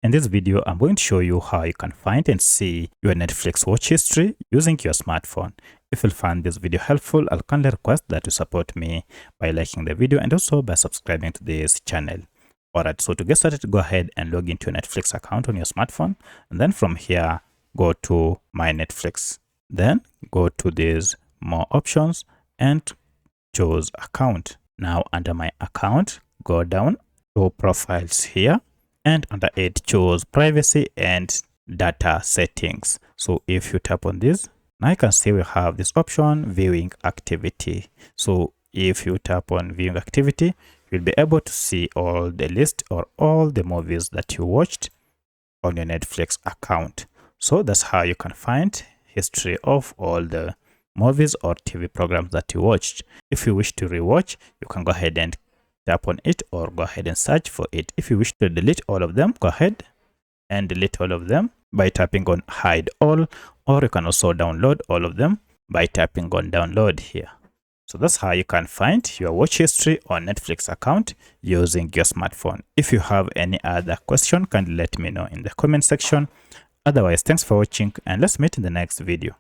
In this video, I'm going to show you how you can find and see your Netflix watch history using your smartphone. If you find this video helpful, I'll kindly request that you support me by liking the video and also by subscribing to this channel. Alright, so to get started, go ahead and log into your Netflix account on your smartphone. And then from here, go to My Netflix. Then go to these More Options and choose Account. Now under My Account, go down to Profiles here. And under it, choose Privacy and Data Settings. So if you tap on this, now you can see we have this option, Viewing Activity. So if you tap on Viewing Activity, you'll be able to see all the list or all the movies that you watched on your Netflix account. So that's how you can find history of all the movies or TV programs that you watched. If you wish to rewatch, you can go ahead and tap on it or go ahead and search for it. If you wish to delete all of them, go ahead and delete all of them by tapping on Hide All, or you can also download all of them by tapping on Download here. So that's how you can find your watch history on Netflix account using your smartphone. If you have any other question, kindly let me know in the comment section. Otherwise, thanks for watching and let's meet in the next video.